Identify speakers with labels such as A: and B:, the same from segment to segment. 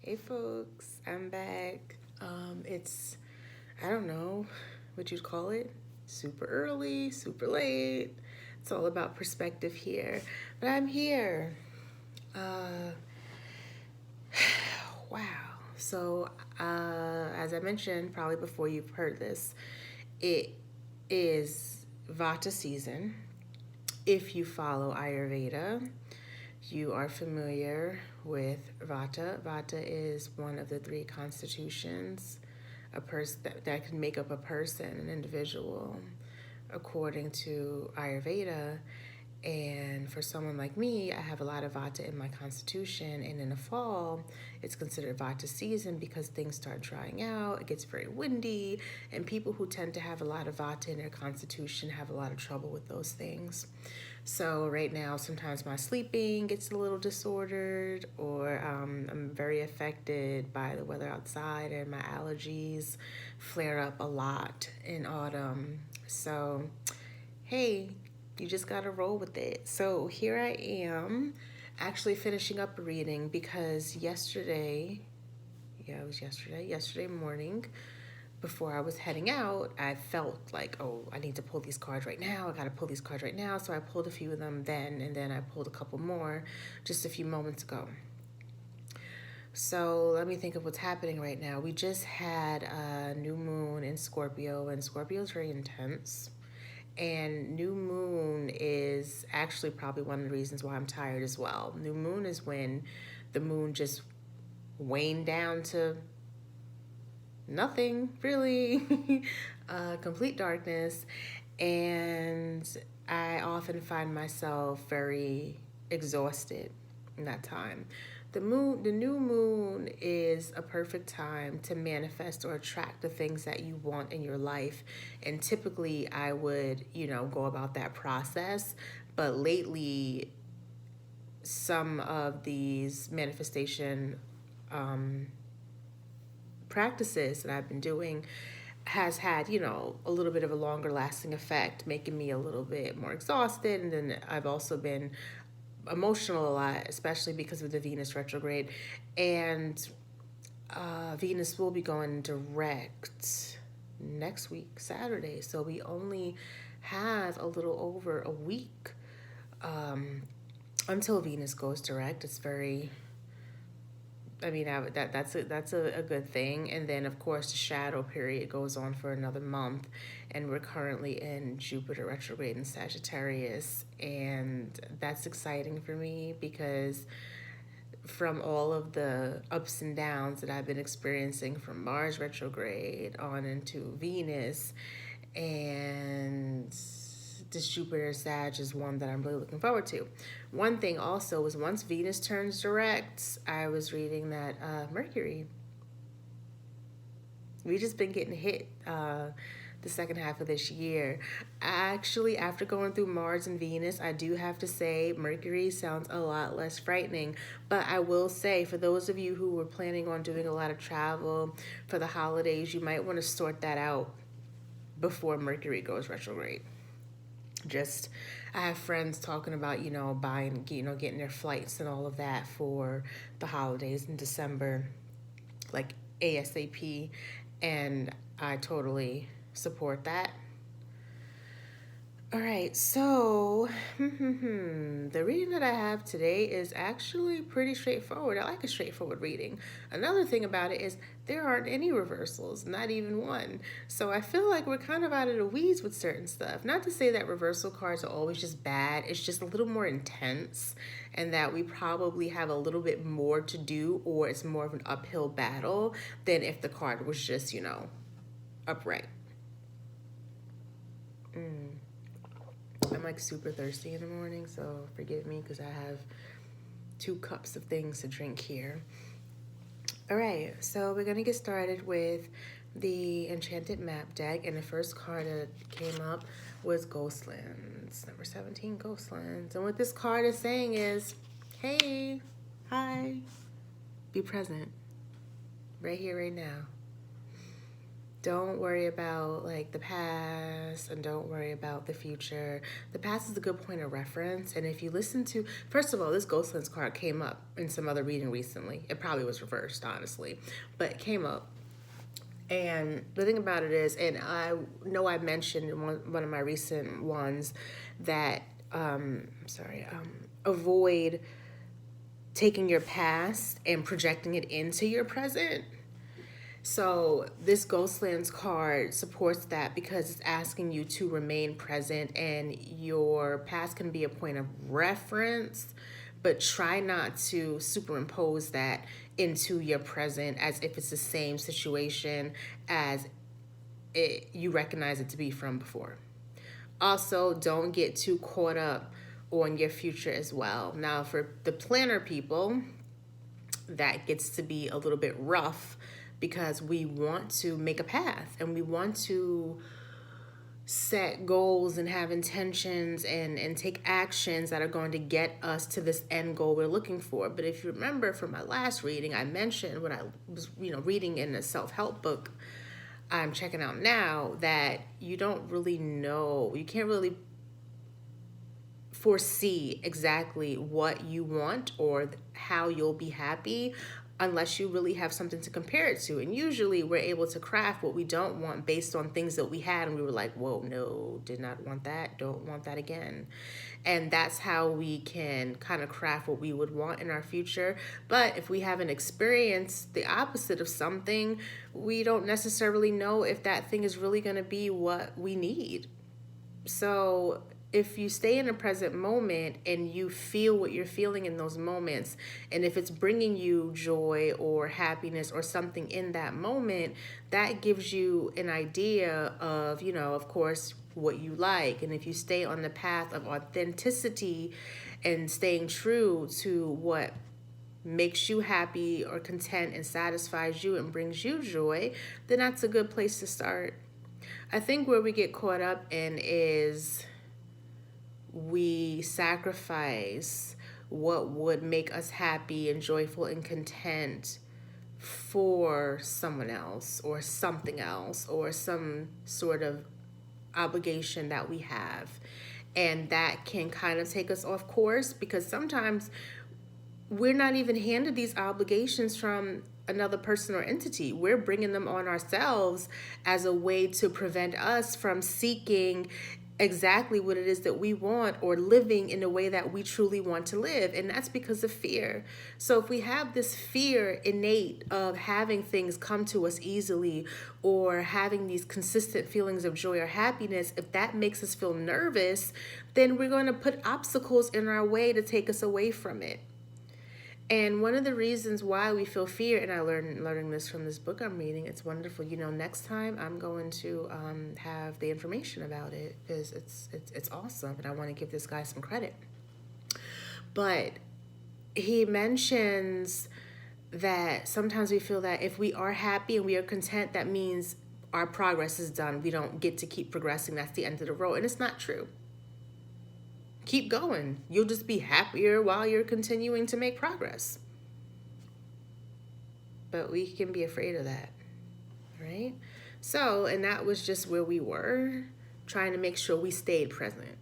A: Hey folks, I'm back. It's, I don't know what you'd call it, super early, super late. It's all about perspective here. But I'm here. Uh, wow. So, as I mentioned, probably before you've heard this, it is Vata season. If you follow Ayurveda, you are familiar with Vata. Vata is one of the three constitutions a person that can make up a person, an individual, according to Ayurveda. And for someone like me, I have a lot of Vata in my constitution. And in the fall, it's considered Vata season because things start drying out. It gets very windy. And people who tend to have a lot of Vata in their constitution have a lot of trouble with those things. So right now, sometimes my sleeping gets a little disordered, or I'm very affected by the weather outside, and my allergies flare up a lot in autumn. So, hey, you just gotta roll with it. So here I am, actually finishing up a reading because yesterday morning, before I was heading out, I felt like, oh, I need to pull these cards right now. I got to pull these cards right now. So I pulled a few of them then, and then I pulled a couple more just a few moments ago. So let me think of what's happening right now. We just had a new moon in Scorpio, and Scorpio is very intense. And new moon is actually probably one of the reasons why I'm tired as well. New moon is when the moon just waned down to nothing really, complete darkness. And I often find myself very exhausted in that time. The new moon is a perfect time to manifest or attract the things that you want in your life. And typically I would, go about that process. But lately, some of these manifestation practices that I've been doing has had, a little bit of a longer lasting effect, making me a little bit more exhausted. And then I've also been emotional a lot, especially because of the Venus retrograde. And Venus will be going direct next week, Saturday. So we only have a little over a week until Venus goes direct. It's very that's a good thing. And then of course the shadow period goes on for another month, and we're currently in Jupiter retrograde in Sagittarius, and that's exciting for me because from all of the ups and downs that I've been experiencing from Mars retrograde on into Venus, and this Jupiter Sag is one that I'm really looking forward to. One thing also is once Venus turns direct, I was reading that Mercury, we just been getting hit the second half of this year. Actually, after going through Mars and Venus, I do have to say Mercury sounds a lot less frightening. But I will say, for those of you who were planning on doing a lot of travel for the holidays, you might want to sort that out before Mercury goes retrograde. Just, I have friends talking about, buying, getting their flights and all of that for the holidays in December, like ASAP. And I totally support that. All right, so the reading that I have today is actually pretty straightforward. I like a straightforward reading. Another thing about it is there aren't any reversals, not even one. So I feel like we're kind of out of the weeds with certain stuff. Not to say that reversal cards are always just bad, it's just a little more intense, and that we probably have a little bit more to do, or it's more of an uphill battle than if the card was just, upright. I'm like super thirsty in the morning, so forgive me because I have 2 cups of things to drink here. All right, so we're gonna get started with the Enchanted Map deck, and the first card that came up was Ghostlands, number 17, Ghostlands. And what this card is saying is, hey, hi, be present, right here, right now. Don't worry about like the past and don't worry about the future. The past is a good point of reference. And if you listen to, first of all, this Ghostlands card came up in some other reading recently. It probably was reversed, honestly, but it came up. And the thing about it is, and I know I mentioned in one of my recent ones that, avoid taking your past and projecting it into your present. So this Ghostlands card supports that because it's asking you to remain present, and your past can be a point of reference, but try not to superimpose that into your present as if it's the same situation as you recognize it to be from before. Also, don't get too caught up on your future as well. Now, for the planner people, that gets to be a little bit rough because we want to make a path and we want to set goals and have intentions and take actions that are going to get us to this end goal we're looking for. But if you remember from my last reading, I mentioned when I was reading in a self-help book I'm checking out now, that you don't really know, you can't really foresee exactly what you want or how you'll be happy unless you really have something to compare it to. And usually we're able to craft what we don't want based on things that we had and we were like, whoa, no, did not want that, don't want that again. And that's how we can kind of craft what we would want in our future. But if we haven't experienced the opposite of something, we don't necessarily know if that thing is really going to be what we need. So if you stay in the present moment and you feel what you're feeling in those moments, and if it's bringing you joy or happiness or something in that moment, that gives you an idea of, of course, what you like. And if you stay on the path of authenticity and staying true to what makes you happy or content and satisfies you and brings you joy, then that's a good place to start. I think where we get caught up in is we sacrifice what would make us happy and joyful and content for someone else or something else or some sort of obligation that we have. And that can kind of take us off course because sometimes we're not even handed these obligations from another person or entity. We're bringing them on ourselves as a way to prevent us from seeking exactly what it is that we want or living in a way that we truly want to live. And that's because of fear. So if we have this fear innate of having things come to us easily or having these consistent feelings of joy or happiness, if that makes us feel nervous, then we're going to put obstacles in our way to take us away from it. And one of the reasons why we feel fear, and I learning this from this book I'm reading, it's wonderful. Next time I'm going to have the information about it because it's awesome, and I want to give this guy some credit. But he mentions that sometimes we feel that if we are happy and we are content, that means our progress is done. We don't get to keep progressing. That's the end of the road, and it's not true. Keep going. You'll just be happier while you're continuing to make progress. But we can be afraid of that, right? So, and that was just where we were, trying to make sure we stayed present.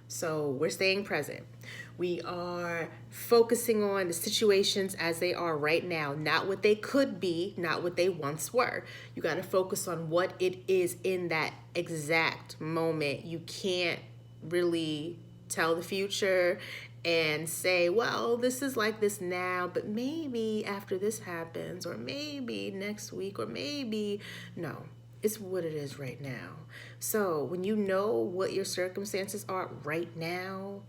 A: So we're staying present. We are focusing on the situations as they are right now, not what they could be, not what they once were. You got to focus on what it is in that exact moment. You can't really tell the future and say, well, this is like this now, but maybe after this happens, or maybe next week, or maybe, no, it's what it is right now. So when you know what your circumstances are right now,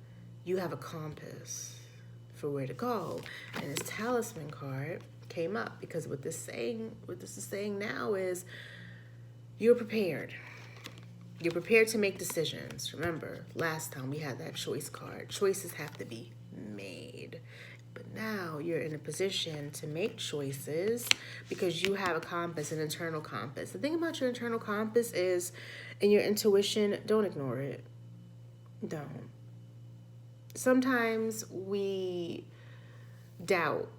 A: you have a compass for where to go. And this talisman card came up because what this is saying now is you're prepared. You're prepared to make decisions. Remember, last time we had that choice card. Choices have to be made. But now you're in a position to make choices because you have a compass, an internal compass. The thing about your internal compass is, and your intuition, don't ignore it. Don't. Sometimes we doubt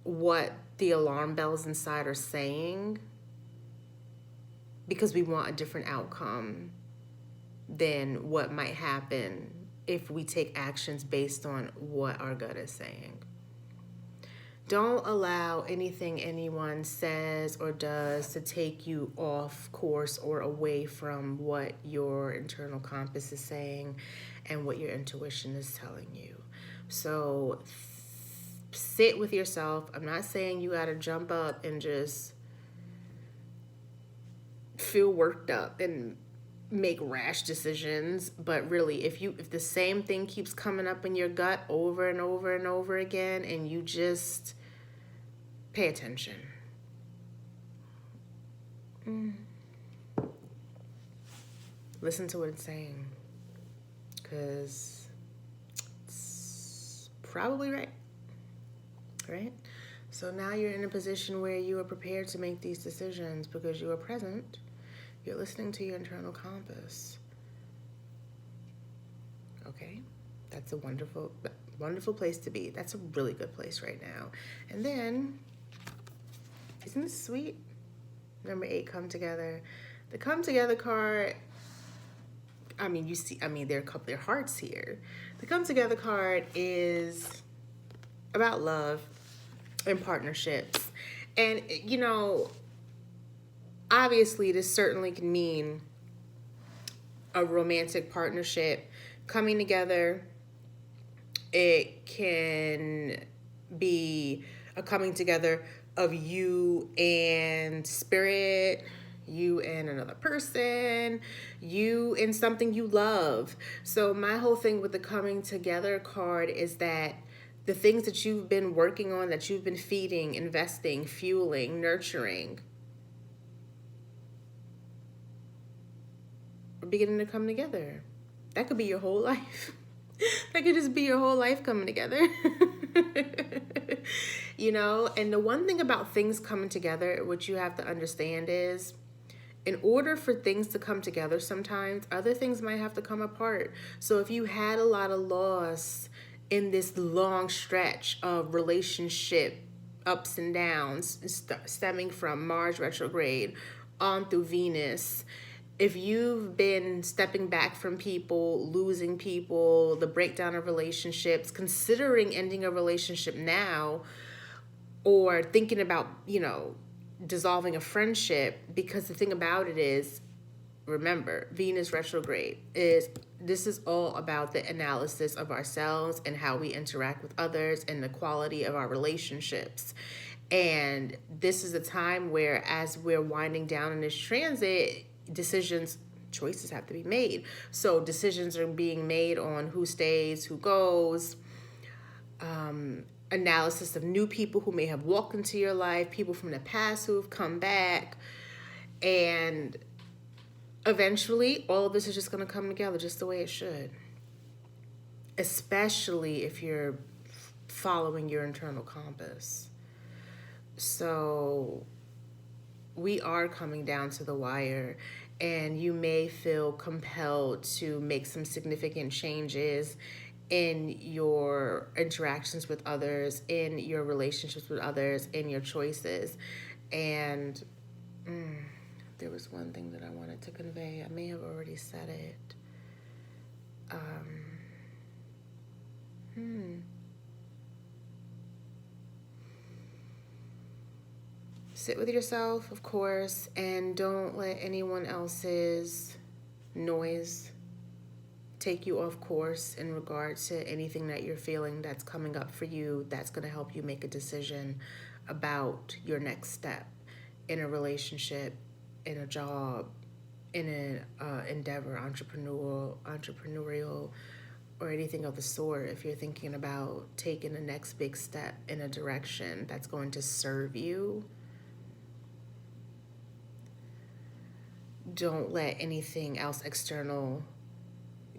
A: what the alarm bells inside are saying, because we want a different outcome than what might happen if we take actions based on what our gut is saying. Don't allow anything anyone says or does to take you off course or away from what your internal compass is saying and what your intuition is telling you. So sit with yourself. I'm not saying you got to jump up and just feel worked up and make rash decisions, but really if the same thing keeps coming up in your gut over and over and over again, and you just pay attention. Listen to what it's saying, because it's probably right? So now you're in a position where you are prepared to make these decisions because you are present. You're listening to your internal compass. Okay? That's a wonderful, wonderful place to be. That's a really good place right now. And then, isn't this sweet? Number 8, come together. The come together card, there are a couple of hearts here. The come together card is about love and partnerships. And, obviously, this certainly can mean a romantic partnership coming together. It can be a coming together of you and spirit, you and another person, you and something you love. So my whole thing with the coming together card is that the things that you've been working on, that you've been feeding, investing, fueling, nurturing, beginning to come together. That could be your whole life. That could just be your whole life coming together. And the one thing about things coming together, what you have to understand is, in order for things to come together, sometimes other things might have to come apart. So if you had a lot of loss in this long stretch of relationship ups and downs, stemming from Mars retrograde on through Venus, if you've been stepping back from people, losing people, the breakdown of relationships, considering ending a relationship now, or thinking about, dissolving a friendship, because the thing about it is, remember, Venus retrograde this is all about the analysis of ourselves and how we interact with others and the quality of our relationships. And this is a time where, as we're winding down in this transit, choices have to be made. So decisions are being made on who stays, who goes, analysis of new people who may have walked into your life, people from the past who have come back, and eventually all of this is just going to come together just the way it should, especially if you're following your internal compass. So we are coming down to the wire, and you may feel compelled to make some significant changes in your interactions with others, in your relationships with others, in your choices. And there was one thing that I wanted to convey. I may have already said it. Sit with yourself, of course, and don't let anyone else's noise take you off course in regard to anything that you're feeling that's coming up for you that's going to help you make a decision about your next step in a relationship, in a job, in an endeavor, entrepreneurial, or anything of the sort. If you're thinking about taking the next big step in a direction that's going to serve you, don't let anything else external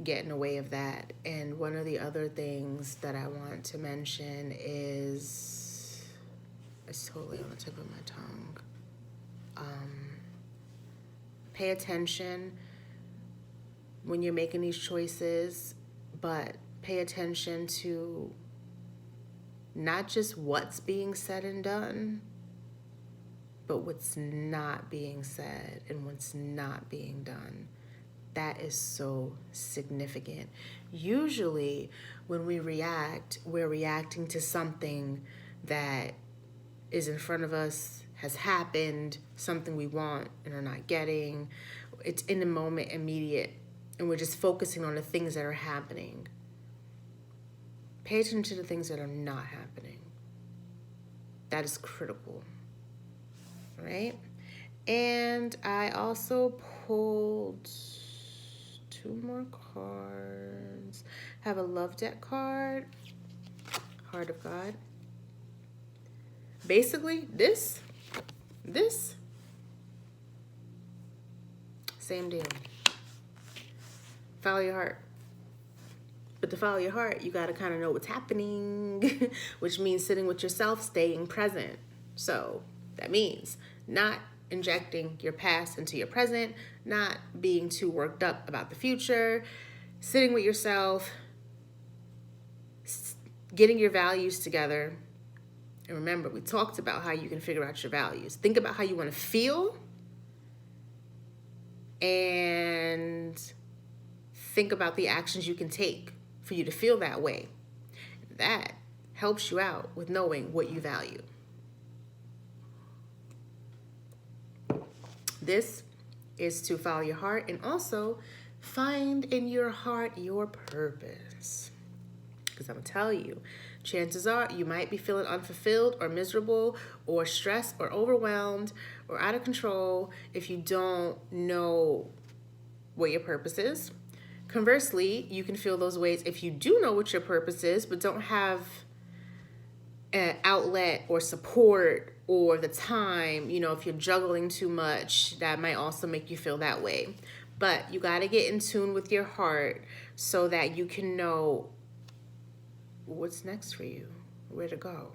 A: get in the way of that. And one of the other things that I want to mention is, it's totally on the tip of my tongue. Pay attention when you're making these choices, but pay attention to not just what's being said and done, but what's not being said and what's not being done. That is so significant. Usually, when we react, we're reacting to something that is in front of us, has happened, something we want and are not getting. It's in the moment, immediate, and we're just focusing on the things that are happening. Pay attention to the things that are not happening. That is critical, right? And I also pulled 2 more cards. I have a love deck card, Heart of God. Basically, this, same deal. Follow your heart. But to follow your heart, you got to kind of know what's happening, which means sitting with yourself, staying present. So that means not injecting your past into your present, not being too worked up about the future, sitting with yourself, getting your values together. And remember, we talked about how you can figure out your values. Think about how you want to feel and think about the actions you can take for you to feel that way. That helps you out with knowing what you value. This is to follow your heart and also find in your heart your purpose. Because I'm going to tell you, chances are you might be feeling unfulfilled or miserable or stressed or overwhelmed or out of control if you don't know what your purpose is. Conversely, you can feel those ways if you do know what your purpose is, but don't have an outlet or support or the time. You know, if you're juggling too much, that might also make you feel that way. But you got to get in tune with your heart so that you can know what's next for you, where to go.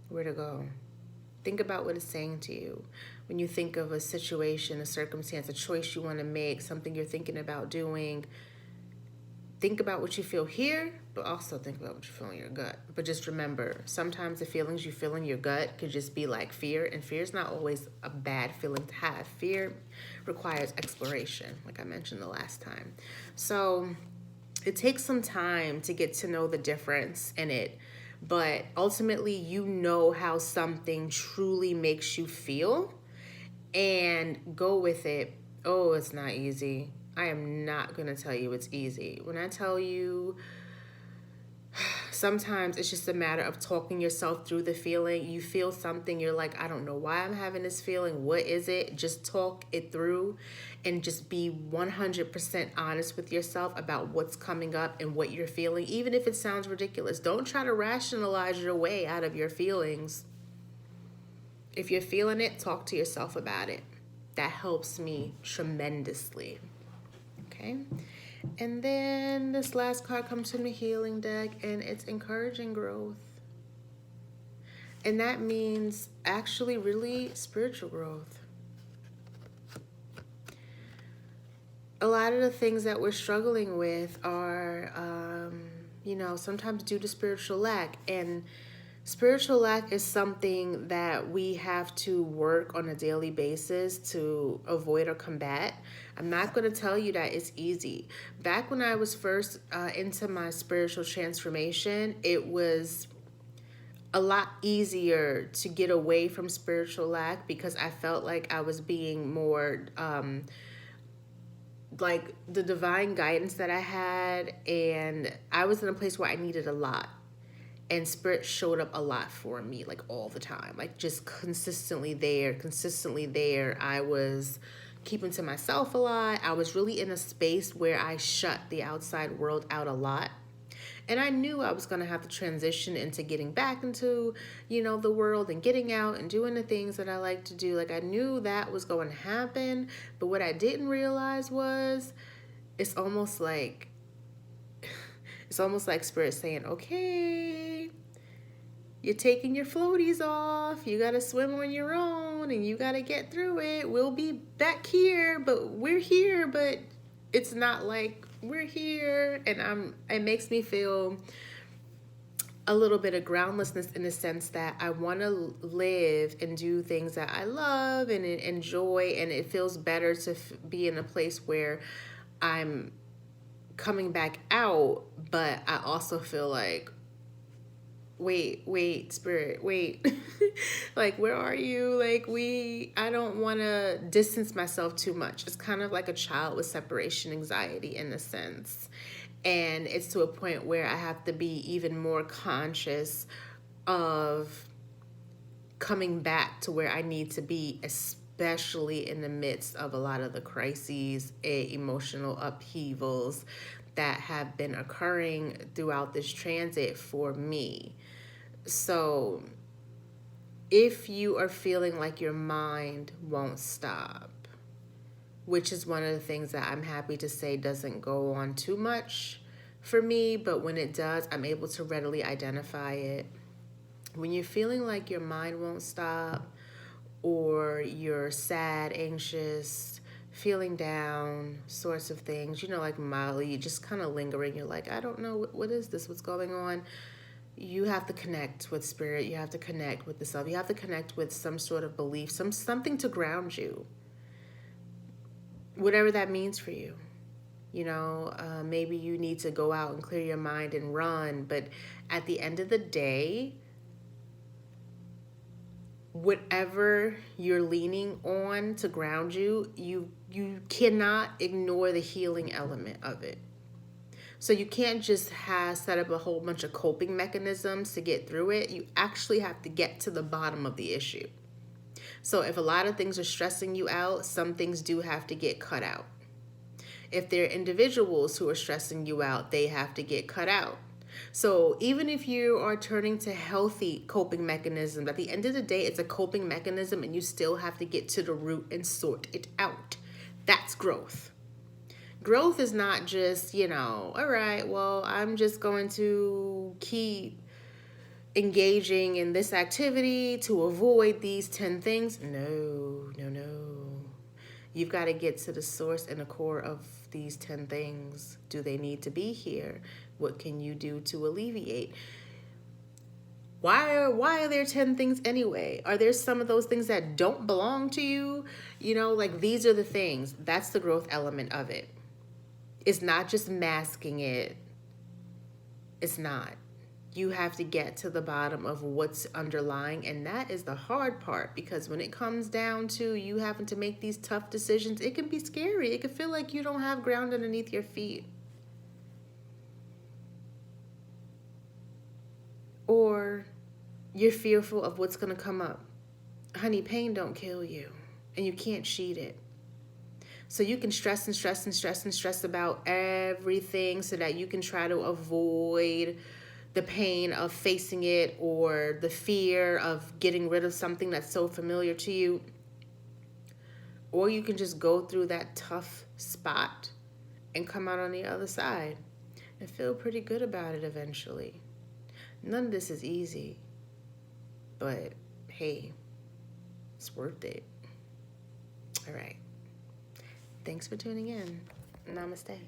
A: Where to go. Think about what it's saying to you. When you think of a situation, a circumstance, a choice you want to make, something you're thinking about doing, think about what you feel here, but also think about what you feel in your gut. But just remember, sometimes the feelings you feel in your gut could just be like fear, and fear is not always a bad feeling to have. Fear requires exploration, like I mentioned the last time. So it takes some time to get to know the difference in it, but ultimately you know how something truly makes you feel and go with it. Oh, it's not easy. I am not going to tell you it's easy. When I tell you, sometimes it's just a matter of talking yourself through the feeling. You feel something, you're like, I don't know why I'm having this feeling. What is it? Just talk it through and just be 100% honest with yourself about what's coming up and what you're feeling, even if it sounds ridiculous. Don't try to rationalize your way out of your feelings. If you're feeling it, talk to yourself about it. That helps me tremendously. Okay? And then this last card comes from the healing deck, and it's encouraging growth. And that means actually really spiritual growth. A lot of the things that we're struggling with are, sometimes due to spiritual lack. And spiritual lack is something that we have to work on a daily basis to avoid or combat. I'm not going to tell you that it's easy. Back when I was first into my spiritual transformation, it was a lot easier to get away from spiritual lack because I felt like I was being more like the divine guidance that I had, and I was in a place where I needed a lot. And spirit showed up a lot for me, like all the time, like just consistently there. I was keeping to myself a lot. I was really in a space where I shut the outside world out a lot. And I knew I was going to have to transition into getting back into, the world and getting out and doing the things that I like to do. Like I knew that was going to happen. But what I didn't realize was it's almost like spirit saying, okay, you're taking your floaties off. You got to swim on your own and you got to get through it. We'll be back here, but we're here, but it's not like we're here. And it makes me feel a little bit of groundlessness in the sense that I want to live and do things that I love and enjoy, and it feels better to be in a place where I'm coming back out, but I also feel like, wait, spirit, wait. Like, where are you? Like, I don't want to distance myself too much. It's kind of like a child with separation anxiety in a sense. And it's to a point where I have to be even more conscious of coming back to where I need to be, especially in the midst of a lot of the crises, emotional upheavals that have been occurring throughout this transit for me. So, if you are feeling like your mind won't stop, which is one of the things that I'm happy to say doesn't go on too much for me, but when it does, I'm able to readily identify it. When you're feeling like your mind won't stop, or you're sad, anxious, feeling down, sorts of things, like mildly, just kind of lingering, you're like, I don't know, what is this? What's going on? You have to connect with spirit. You have to connect with the self. You have to connect with some sort of belief, something to ground you, whatever that means for you. Maybe you need to go out and clear your mind and run, but at the end of the day, whatever you're leaning on to ground you, you cannot ignore the healing element of it. So you can't just set up a whole bunch of coping mechanisms to get through it. You actually have to get to the bottom of the issue. So if a lot of things are stressing you out, some things do have to get cut out. If there are individuals who are stressing you out, they have to get cut out. So even if you are turning to healthy coping mechanisms, at the end of the day, it's a coping mechanism and you still have to get to the root and sort it out. That's growth. Growth is not just, all right, well, I'm just going to keep engaging in this activity to avoid these 10 things. No. You've got to get to the source and the core of these 10 things. Do they need to be here? What can you do to alleviate? Why are there 10 things anyway? Are there some of those things that don't belong to you? Like, these are the things. That's the growth element of it. It's not just masking it. It's not. You have to get to the bottom of what's underlying, and that is the hard part, because when it comes down to you having to make these tough decisions, it can be scary. It can feel like you don't have ground underneath your feet. Or you're fearful of what's going to come up. Honey, pain don't kill you, and you can't cheat it. So you can stress and stress and stress and stress about everything so that you can try to avoid the pain of facing it, or the fear of getting rid of something that's so familiar to you. Or you can just go through that tough spot and come out on the other side and feel pretty good about it eventually. None of this is easy, but hey, it's worth it. All right. Thanks for tuning in. Namaste.